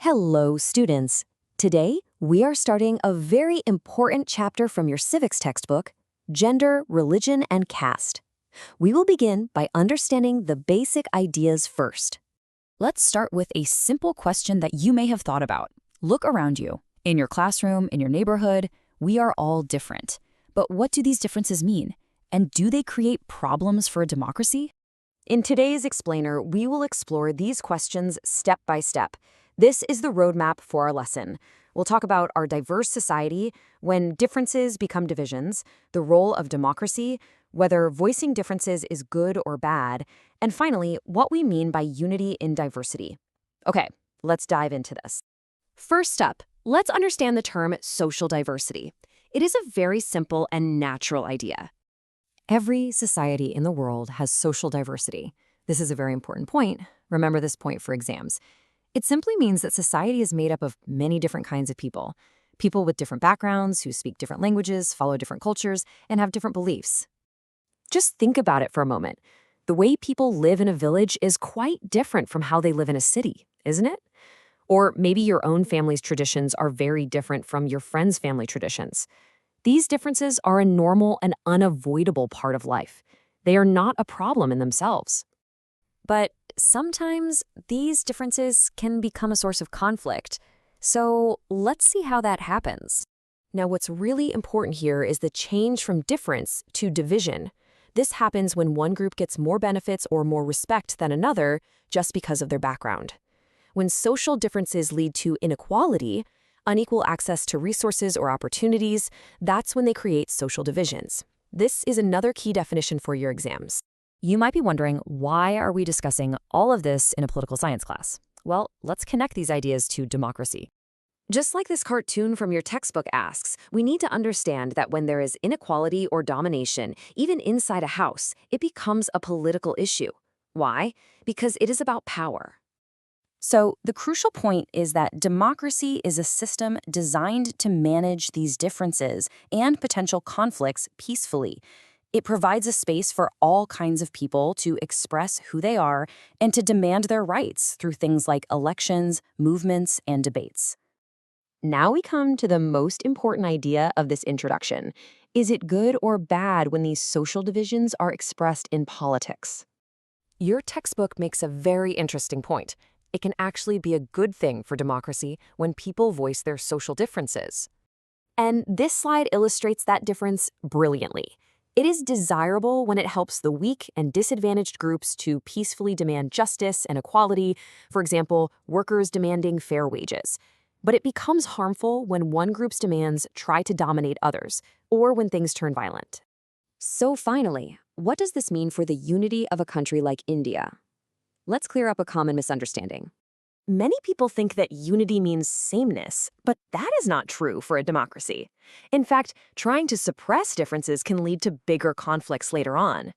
Hello, students. Today, we are starting a very important chapter from your civics textbook, Gender, Religion, and Caste. We will begin by understanding the basic ideas first. Let's start with a simple question that you may have thought about. Look around you. In your classroom, in your neighborhood, we are all different. But what do these differences mean? And do they create problems for a democracy? In today's explainer, we will explore these questions step by step. This is the roadmap for our lesson. We'll talk about our diverse society, when differences become divisions, the role of democracy, whether voicing differences is good or bad, and finally, what we mean by unity in diversity. Okay, let's dive into this. First up, let's understand the term social diversity. It is a very simple and natural idea. Every society in the world has social diversity. This is a very important point. Remember this point for exams. It simply means that society is made up of many different kinds of people. People with different backgrounds, who speak different languages, follow different cultures, and have different beliefs. Just think about it for a moment. The way people live in a village is quite different from how they live in a city, isn't it? Or maybe your own family's traditions are very different from your friend's family traditions. These differences are a normal and unavoidable part of life. They are not a problem in themselves. But sometimes these differences can become a source of conflict. So let's see how that happens. Now, what's really important here is the change from difference to division. This happens when one group gets more benefits or more respect than another just because of their background. When social differences lead to inequality, unequal access to resources or opportunities, that's when they create social divisions. This is another key definition for your exams. You might be wondering, why are we discussing all of this in a political science class? Well, let's connect these ideas to democracy. Just like this cartoon from your textbook asks, we need to understand that when there is inequality or domination, even inside a house, it becomes a political issue. Why? Because it is about power. So the crucial point is that democracy is a system designed to manage these differences and potential conflicts peacefully. It provides a space for all kinds of people to express who they are and to demand their rights through things like elections, movements, and debates. Now we come to the most important idea of this introduction. Is it good or bad when these social divisions are expressed in politics? Your textbook makes a very interesting point. It can actually be a good thing for democracy when people voice their social differences. And this slide illustrates that difference brilliantly. It is desirable when it helps the weak and disadvantaged groups to peacefully demand justice and equality, for example, workers demanding fair wages. But it becomes harmful when one group's demands try to dominate others, or when things turn violent. So finally, what does this mean for the unity of a country like India? Let's clear up a common misunderstanding. Many people think that unity means sameness, but that is not true for a democracy. In fact, trying to suppress differences can lead to bigger conflicts later on.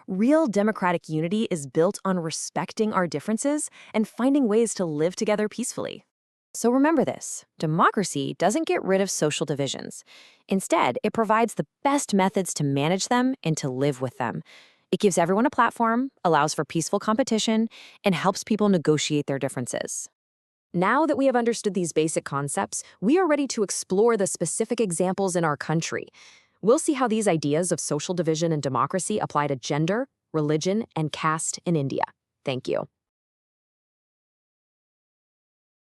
Real democratic unity is built on respecting our differences and finding ways to live together peacefully. So remember this, democracy doesn't get rid of social divisions. Instead, it provides the best methods to manage them and to live with them. It gives everyone a platform, allows for peaceful competition, and helps people negotiate their differences. Now that we have understood these basic concepts, we are ready to explore the specific examples in our country. We'll see how these ideas of social division and democracy apply to gender, religion, and caste in India. Thank you.